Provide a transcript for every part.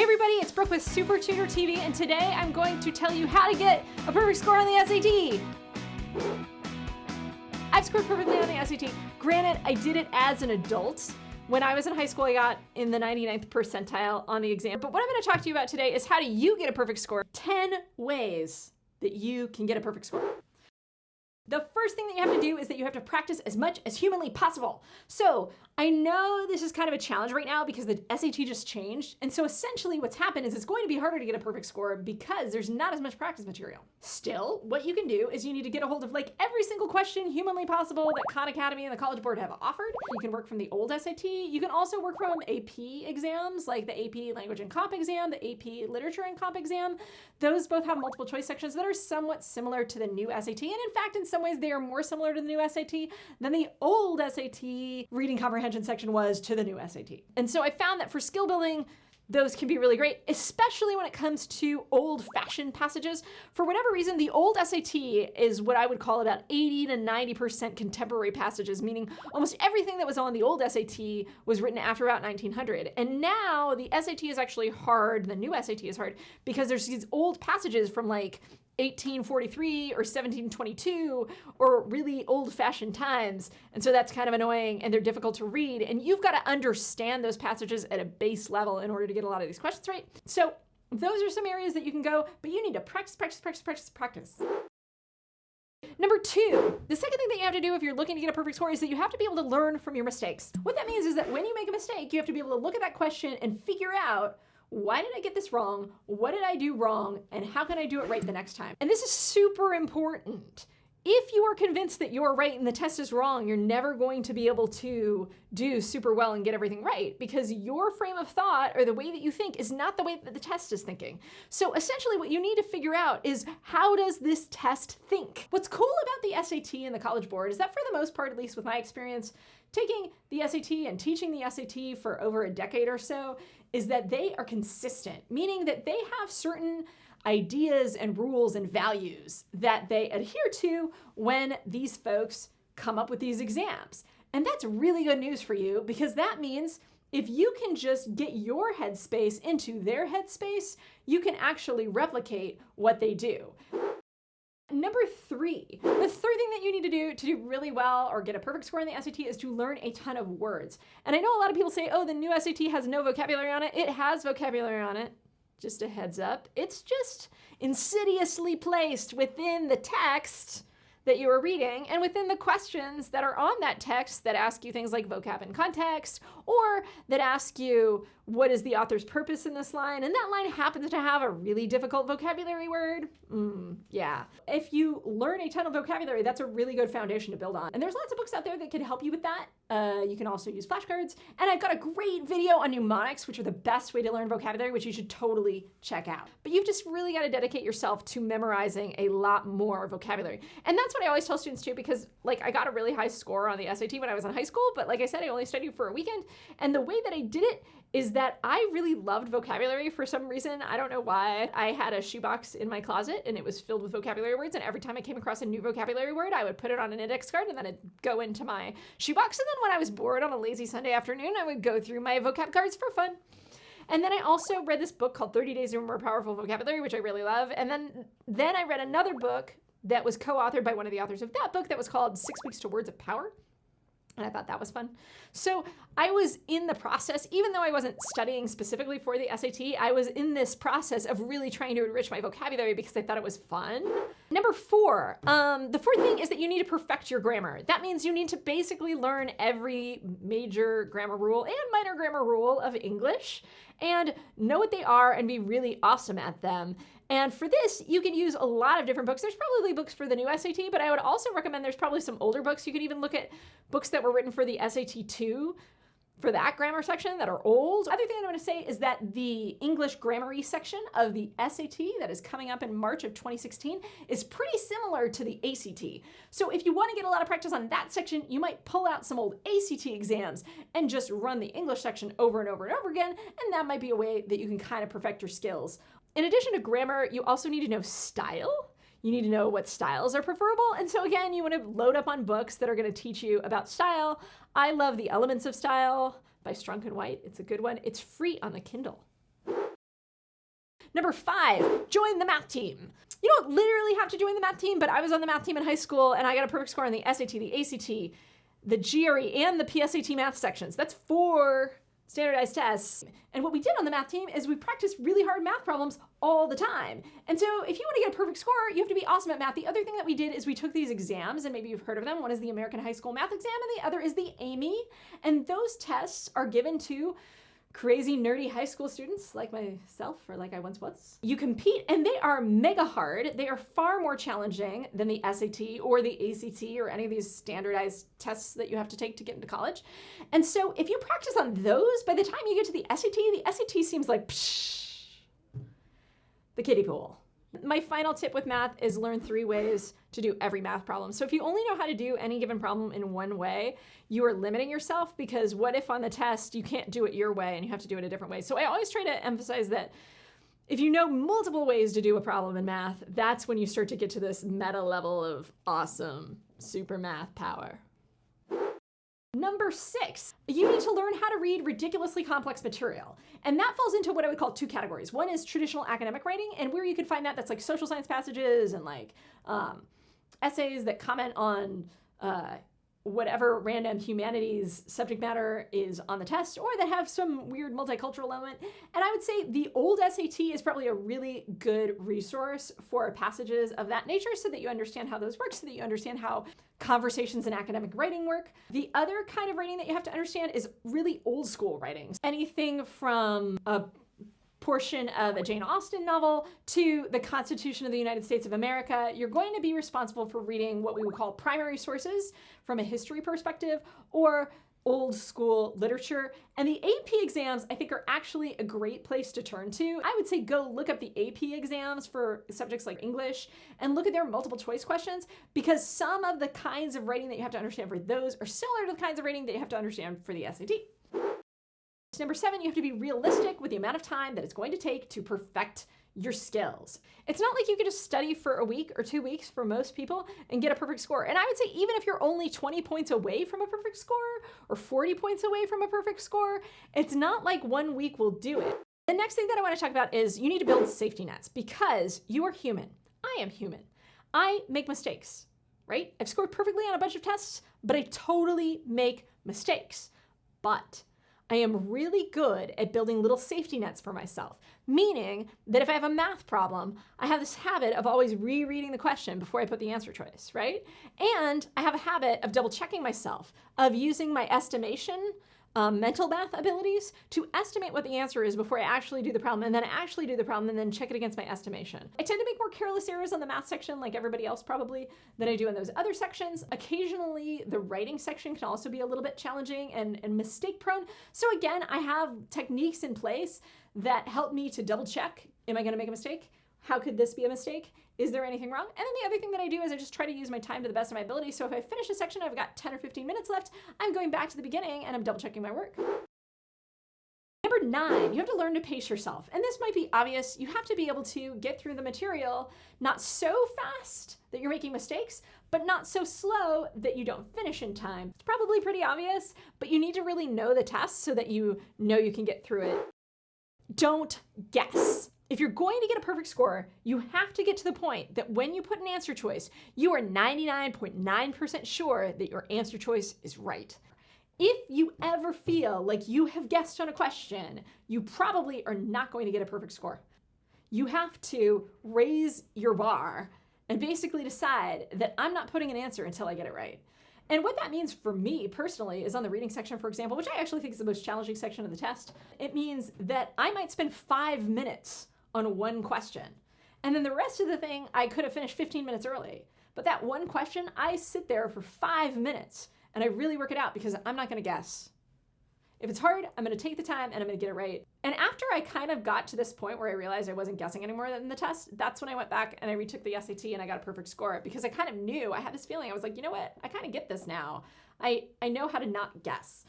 Hey everybody, it's Brooke with SupertutorTV, and today I'm going to tell you how to get a perfect score on the SAT. I've scored perfectly on the SAT. Granted, I did it as an adult. When I was in high school, I got in the 99th percentile on the exam. But what I'm going to talk to you about today is how do you get a perfect score? 10 ways that you can get a perfect score. The first thing that you have to do is that you have to practice as much as humanly possible. So I know this is kind of a challenge right now because the SAT just changed. And so essentially what's happened is it's going to be harder to get a perfect score because there's not as much practice material. Still, what you can do is you need to get a hold of like every single question humanly possible that Khan Academy and the College Board have offered. You can work from the old SAT. You can also work from AP exams like the AP Language and Comp exam, the AP Literature and Comp exam. Those both have multiple choice sections that are somewhat similar to the new SAT. And in fact, in some ways, they are more similar to the new SAT than the old SAT reading comprehension section was to the new SAT. And so I found that for skill building, those can be really great, especially when it comes to old-fashioned passages. For whatever reason, the old SAT is what I would call about 80 to 90% contemporary passages, meaning almost everything that was on the old SAT was written after about 1900. And now the SAT is actually hard, the new SAT is hard, because there's these old passages from like 1843 or 1722 or really old-fashioned times. And so that's kind of annoying and they're difficult to read. And you've got to understand those passages at a base level in order to get a lot of these questions right. So those are some areas that you can go, but you need to practice. Number two, the second thing that you have to do if you're looking to get a perfect score is that you have to be able to learn from your mistakes. What that means is that when you make a mistake, you have to be able to look at that question and figure out, why did I get this wrong? What did I do wrong? And how can I do it right the next time? And this is super important. If you are convinced that you're right and the test is wrong, you're never going to be able to do super well and get everything right because your frame of thought or the way that you think is not the way that the test is thinking. So essentially what you need to figure out is how does this test think? What's cool about the SAT and the College Board is that for the most part, at least with my experience, taking the SAT and teaching the SAT for over a decade or so is that they are consistent, meaning that they have certain ideas and rules and values that they adhere to when these folks come up with these exams. And that's really good news for you because that means if you can just get your headspace into their headspace, you can actually replicate what they do. Number three, the third thing that you need to do really well or get a perfect score in the SAT is to learn a ton of words. And I know a lot of people say, oh, the new SAT has no vocabulary on it. It has vocabulary on it. Just a heads up. It's just insidiously placed within the text that you are reading and within the questions that are on that text that ask you things like vocab and context or that ask you what is the author's purpose in this line, and that line happens to have a really difficult vocabulary word. Yeah. If you learn a ton of vocabulary, that's a really good foundation to build on. And there's lots of books out there that can help you with that. You can also use flashcards. And I've got a great video on mnemonics, which are the best way to learn vocabulary, which you should totally check out. But you've just really got to dedicate yourself to memorizing a lot more vocabulary. And that's what I always tell students too, because like I got a really high score on the SAT when I was in high school, but like I said, I only studied for a weekend. And the way that I did it is that I really loved vocabulary for some reason. I don't know why. I had a shoebox in my closet and it was filled with vocabulary words. And every time I came across a new vocabulary word, I would put it on an index card and then it'd go into my shoebox. And then when I was bored on a lazy Sunday afternoon, I would go through my vocab cards for fun. And then I also read this book called 30 Days of More Powerful Vocabulary, which I really love. And then I read another book that was co-authored by one of the authors of that book that was called 6 Weeks to Words of Power. And I thought that was fun. So I was in the process, even though I wasn't studying specifically for the SAT, I was in this process of really trying to enrich my vocabulary because I thought it was fun. Number four, the fourth thing is that you need to perfect your grammar. That means you need to basically learn every major grammar rule and minor grammar rule of English and know what they are and be really awesome at them. And for this, you can use a lot of different books. There's probably books for the new SAT, but I would also recommend there's probably some older books. You could even look at books that were written for the SAT 2 for that grammar section that are old. Other thing I want to say is that the English Grammary section of the SAT that is coming up in March of 2016 is pretty similar to the ACT. So if you want to get a lot of practice on that section, you might pull out some old ACT exams and just run the English section over and over and over again, and that might be a way that you can kind of perfect your skills. In addition to grammar, you also need to know style. You need to know what styles are preferable. And so again, you want to load up on books that are going to teach you about style. I love The Elements of Style by Strunk and White. It's a good one. It's free on the Kindle. Number 5, join the math team. You don't literally have to join the math team, but I was on the math team in high school and I got a perfect score on the SAT, the ACT, the GRE, and the PSAT math sections. That's 4 standardized tests. And what we did on the math team is we practiced really hard math problems all the time. And so if you want to get a perfect score, you have to be awesome at math. The other thing that we did is we took these exams, and maybe you've heard of them. One is the American High School Math Exam, and the other is the AMY. And those tests are given to crazy nerdy high school students like myself, or like I once was. You compete, and they are mega hard. They are far more challenging than the SAT or the ACT or any of these standardized tests that you have to take to get into college. And so if you practice on those, by the time you get to the SAT seems like the kiddie pool. My final tip with math is learn 3 ways to do every math problem. So if you only know how to do any given problem in one way, you are limiting yourself, because what if on the test you can't do it your way and you have to do it a different way? So I always try to emphasize that if you know multiple ways to do a problem in math, that's when you start to get to this meta level of awesome super math power. Number 6, you need to learn how to read ridiculously complex material. And that falls into what I would call 2 categories. One is traditional academic writing, and where you could find that's like social science passages and like essays that comment on whatever random humanities subject matter is on the test, or that have some weird multicultural element. And I would say the old SAT is probably a really good resource for passages of that nature, so that you understand how those work, so that you understand how conversations in academic writing work. The other kind of writing that you have to understand is really old school writing. Anything from a portion of a Jane Austen novel to the Constitution of the United States of America. You're going to be responsible for reading what we would call primary sources from a history perspective, or old school literature. And the AP exams, I think, are actually a great place to turn to. I would say go look up the AP exams for subjects like English and look at their multiple choice questions, because some of the kinds of writing that you have to understand for those are similar to the kinds of writing that you have to understand for the SAT. Number 7, you have to be realistic with the amount of time that it's going to take to perfect your skills. It's not like you can just study for a week or 2 weeks for most people and get a perfect score. And I would say even if you're only 20 points away from a perfect score or 40 points away from a perfect score, it's not like 1 week will do it. The next thing that I want to talk about is you need to build safety nets, because you are human. I am human. I make mistakes, right? I've scored perfectly on a bunch of tests, but I totally make mistakes. But I am really good at building little safety nets for myself, meaning that if I have a math problem, I have this habit of always rereading the question before I put the answer choice, right? And I have a habit of double checking myself, of using my estimation mental math abilities to estimate what the answer is before I actually do the problem, and then I actually do the problem and then check it against my estimation. I tend to make more careless errors on the math section, like everybody else probably, than I do in those other sections. Occasionally, the writing section can also be a little bit challenging and mistake prone. So again, I have techniques in place that help me to double check, am I gonna make a mistake? How could this be a mistake? Is there anything wrong? And then the other thing that I do is I just try to use my time to the best of my ability. So if I finish a section, I've got 10 or 15 minutes left, I'm going back to the beginning and I'm double checking my work. Number 9, you have to learn to pace yourself. And this might be obvious. You have to be able to get through the material not so fast that you're making mistakes, but not so slow that you don't finish in time. It's probably pretty obvious, but you need to really know the test so that you know you can get through it. Don't guess. If you're going to get a perfect score, you have to get to the point that when you put an answer choice, you are 99.9% sure that your answer choice is right. If you ever feel like you have guessed on a question, you probably are not going to get a perfect score. You have to raise your bar and basically decide that I'm not putting an answer until I get it right. And what that means for me personally is on the reading section, for example, which I actually think is the most challenging section of the test. It means that I might spend 5 minutes on one question. And then the rest of the thing, I could have finished 15 minutes early. But that one question, I sit there for 5 minutes and I really work it out, because I'm not gonna guess. If it's hard, I'm gonna take the time and I'm gonna get it right. And after I kind of got to this point where I realized I wasn't guessing anymore in the test, that's when I went back and I retook the SAT and I got a perfect score, because I kind of knew, I had this feeling, I was like, you know what, I kind of get this now. I know how to not guess.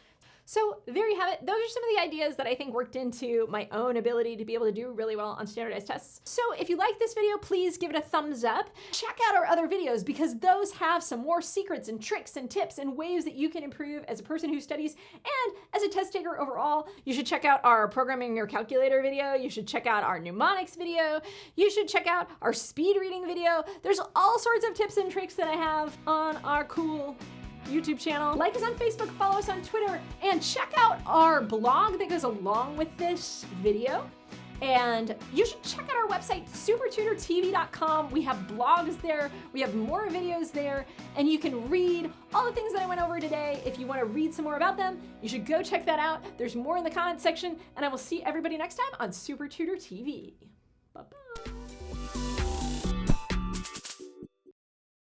So there you have it. Those are some of the ideas that I think worked into my own ability to be able to do really well on standardized tests. So if you like this video, please give it a thumbs up. Check out our other videos because those have some more secrets and tricks and tips and ways that you can improve as a person who studies and as a test taker overall. You should check out our programming your calculator video. You should check out our mnemonics video. You should check out our speed reading video. There's all sorts of tips and tricks that I have on our cool YouTube channel. Like us on Facebook, follow us on Twitter, and check out our blog that goes along with this video. And you should check out our website, supertutortv.com. We have blogs there, we have more videos there, and you can read all the things that I went over today. If you want to read some more about them, you should go check that out. There's more in the comments section, and I will see everybody next time on SupertutorTV. Bye-bye.